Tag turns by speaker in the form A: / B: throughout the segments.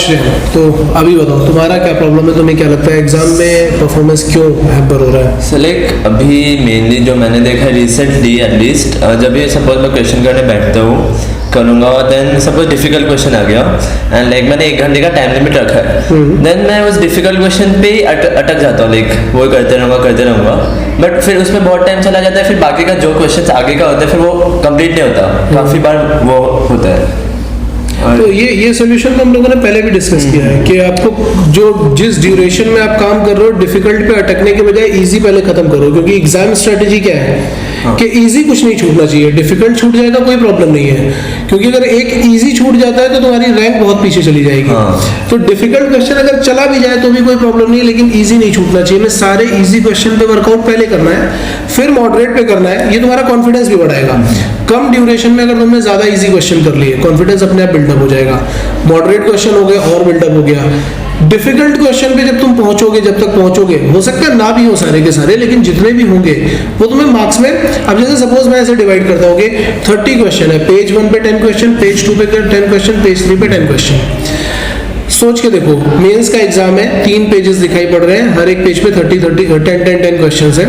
A: आश्रय, तो अभी बताओ तुम्हारा क्या प्रॉब्लम है, तुम्हें क्या लगता है एग्जाम में परफॉर्मेंस क्यों हैम्पर हो रहा है?
B: सो लाइक अभी मेनली जो मैंने देखा है रिसेंटली एटलीस्ट, जब भी सपोज मैं क्वेश्चन करने बैठता हूँ करूँगा और देन सपोज डिफिकल्ट क्वेश्चन आ गया एंड लाइक मैंने 1 घंटे का टाइम लिमिट रखा है, देन मैं उस डिफिकल्ट क्वेश्चन पे ही अटक जाता हूँ, लाइक वो करते रहूँगा बट फिर उसमें बहुत टाइम चला जाता है, फिर बाकी का जो क्वेश्चन आगे का होता है फिर वो कंप्लीट नहीं होता, काफ़ी बार वो होता है।
A: तो ये सोल्यूशन तो हम लोगों ने पहले भी डिस्कस किया है कि आपको जो जिस ड्यूरेशन में आप काम कर रहे हो डिफिकल्ट पे अटकने के बजाय इजी पहले खत्म करो, क्योंकि एग्जाम स्ट्रेटेजी क्या है कि इजी कुछ नहीं छूटना चाहिए, डिफिकल्ट छूट जाएगा कोई प्रॉब्लम नहीं है, क्योंकि अगर एक इजी छूट जाता है तो तुम्हारी रैंक बहुत पीछे चली जाएगी। तो डिफिकल्ट क्वेश्चन अगर चला भी जाए तो भी कोई प्रॉब्लम नहीं, लेकिन इजी नहीं छूटना चाहिए। मैं सारे इजी क्वेश्चन पे वर्कआउट पहले करना है, फिर मॉडरेट पे करना है, ये तुम्हारा कॉन्फिडेंस भी बढ़ाएगा। कम ड्यूरेशन में अगर तुमने ज्यादा इजी क्वेश्चन कर लिए कॉन्फिडेंस अपने आप बिल्डअप हो जाएगा, मॉडरेट क्वेश्चन हो गए और बिल्डअप हो गया। डिफिकल्ट क्वेश्चन पे जब तुम पहुंचोगे, जब तक पहुंचोगे, हो सकता है ना भी हो सारे के सारे, लेकिन जितने भी होंगे वो तुम्हें मार्क्स में, अब जैसे सपोज मैं ऐसे डिवाइड करता हूँ कि 30 क्वेश्चन है, पेज 1 पे 10 क्वेश्चन, पेज 2 पे 10 क्वेश्चन, पेज 3 पे 10 क्वेश्चन। सोच के देखो मेंस का एग्जाम है, 3 पेजेस दिखाई पड़ रहे हैं, हर एक पेज पे 10 क्वेश्चन है।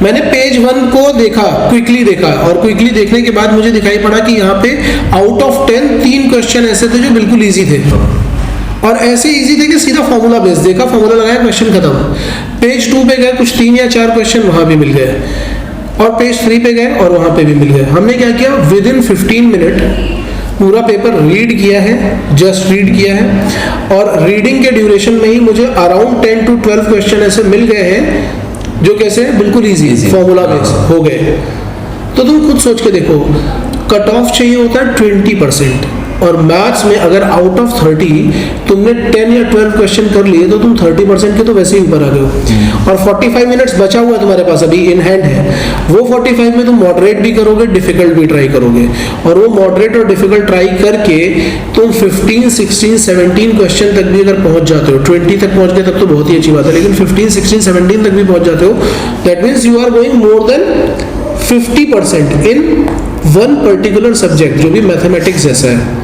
A: मैंने पेज 1 को देखा, क्विकली देखा, और क्विकली देखने के बाद मुझे दिखाई पड़ा कि यहाँ पे आउट ऑफ 10 3 क्वेश्चन ऐसे थे जो बिल्कुल इजी थे, और ऐसे इजी थे कि सीधा फॉर्मूला बेस देखा, फॉर्मूला लगाया, क्वेश्चन खत्म। पेज 2 पे गए, कुछ 3 या 4 क्वेश्चन वहां भी मिल गए, और पेज 3 पे गए और वहां पे भी मिल गए। हमने क्या किया, विद इन 15 मिनट पूरा पेपर रीड किया है, जस्ट रीड किया है, और रीडिंग के ड्यूरेशन में ही मुझे अराउंड 10 to 12 क्वेश्चन ऐसे मिल गए हैं जो कैसे बिल्कुल इजी फॉर्मूला बेस हो गए। तो तुम खुद सोच के देखो, कट ऑफ चाहिए होता है 20%, और मैथ्स में अगर आउट ऑफ 30 तुमने 10 या 12 क्वेश्चन कर लिए तो तुम 30% के तो वैसे ही ऊपर आ गए हो, और 45 मिनट्स बचा हुआ है तुम्हारे पास अभी इन हैंड है। वो 45 में तुम मॉडरेट भी करोगे, डिफिकल्ट भी ट्राई करोगे, और वो मॉडरेट और डिफिकल्ट ट्राई करके तुम 15, 16, 17 क्वेश्चन तक भी अगर पहुंच जाते हो, 20 तक पहुंच गए तब तो बहुत ही अच्छी बात है, लेकिन 15, 16, 17 तक भी पहुंच जाते हो, that means you are going more than 50% in one particular subject, जो भी मैथमेटिक्स जैसा है।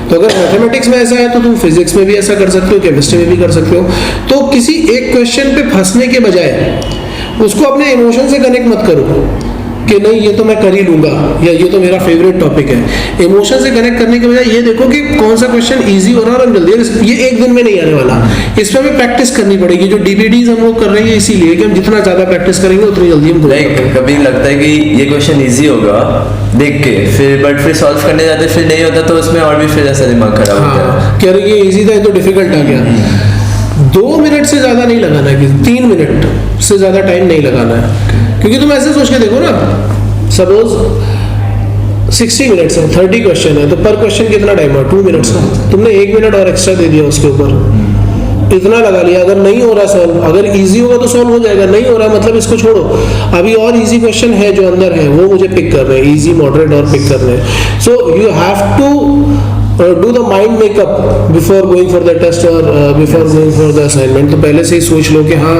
A: तो अगर मैथमेटिक्स में ऐसा है तो तुम फिजिक्स में भी ऐसा कर सकते हो, केमिस्ट्री में भी कर सकते हो। तो किसी एक क्वेश्चन पे फंसने के बजाय उसको अपने इमोशन से कनेक्ट मत करो कि नहीं ये तो मैं कर ही लूंगा, या ये तो मेरा फेवरेट टॉपिक है। इमोशन से कनेक्ट करने के बजाय ये देखो कि कौन सा क्वेश्चन इजी हो रहा है और जल्दी, ये एक दिन में नहीं आने वाला, इसमें हमें प्रैक्टिस करनी पड़ेगी। जो डीवीडीज हम लोग कर रहे हैं इसीलिए कि हम जितना ज्यादा प्रैक्टिस करेंगे उतनी जल्दी हम
B: कभी लगता है कि ये क्वेश्चन इजी होगा देख के, फिर सॉल्व करने जाते फिर नहीं होता, तो उसमें और भी फिर ऐसा दिमाग खराब होता है।
A: कह रहे ये इजी था तो डिफिकल्ट आ गया। 2 मिनट से ज्यादा नहीं लगाना है, 3 मिनट से ज्यादा टाइम नहीं लगाना है, क्योंकि तुम ऐसे सोच के देखो ना, सपोज 60 मिनट्स है, 30 क्वेश्चन है, तो पर क्वेश्चन कितना टाइम है, 2 मिनट्स का। तुमने 1 मिनट और एक्स्ट्रा दे दिया उसके ऊपर, इतना लगा लिया। अगर नहीं हो रहा सॉल्व, अगर इजी होगा तो सॉल्व हो जाएगा, नहीं हो रहा मतलब इसको छोड़ो, अभी और इजी क्वेश्चन है जो अंदर है वो मुझे पिक करना है, इजी मॉडरेट और पिक करना है। So you have to do the mind makeup before going for the test or before going for the assignment। तो पहले से ही सोच लो कि हाँ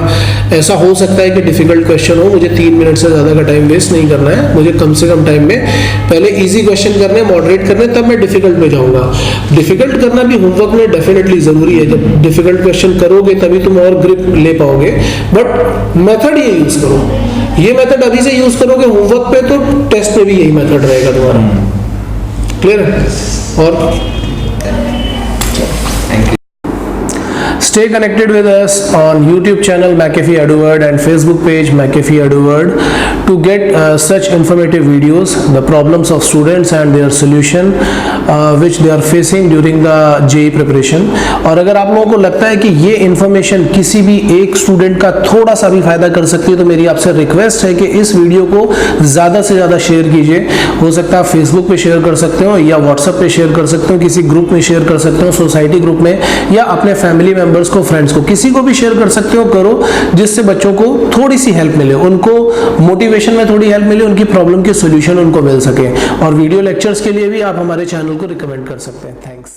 A: ऐसा हो सकता है कि डिफिकल्ट क्वेश्चन हो, मुझे 3 मिनट से ज़्यादा का टाइम वेस्ट नहीं करना है, मुझे कम से कम टाइम में पहले इजी क्वेश्चन करने, मॉडरेट करने, तब मैं डिफिकल्ट में जाऊँगा। डिफिकल्ट करना भी होमवर्क में डेफिनेटली ज़रूरी है, जब डिफिकल्ट क्वेश्चन करोगे तभी तुम और ग्रिप ले पाओगे। बट मेथड ये यूज़ करो, ये मेथड अभी से यूज़ करोगे होमवर्क पे तो टेस्ट पे भी यही मेथड रहेगा तुम्हारा। क्लियर है? और Stay connected with us on YouTube channel Machephy Eduworld and Facebook page Machephy Eduworld to get such informative videos, the problems of students and their solution which they are facing during the JEE preparation। और अगर आप लोगों को लगता है कि ये information किसी भी एक स्टूडेंट का थोड़ा सा भी फायदा कर सकती है तो मेरी आपसे रिक्वेस्ट है कि इस वीडियो को ज़्यादा से ज़्यादा शेयर कीजिए। हो सकता है आप फेसबुक पे शेयर कर सकते हो, या व्हाट्सएप पे शेयर कर सकते हो, किसी ग्रुप में शेयर कर सकते हो, सोसाइटी ग्रुप में, या अपने फैमिली मेंबर्स को, फ्रेंड्स को, किसी को भी शेयर कर सकते हो, करो, जिससे बच्चों को थोड़ी सी हेल्प मिले, उनको मोटिवेशन में थोड़ी हेल्प मिले, उनकी प्रॉब्लम के सॉल्यूशन उनको मिल सके। और वीडियो लेक्चर्स के लिए भी आप हमारे चैनल को रिकमेंड कर सकते हैं। थैंक्स।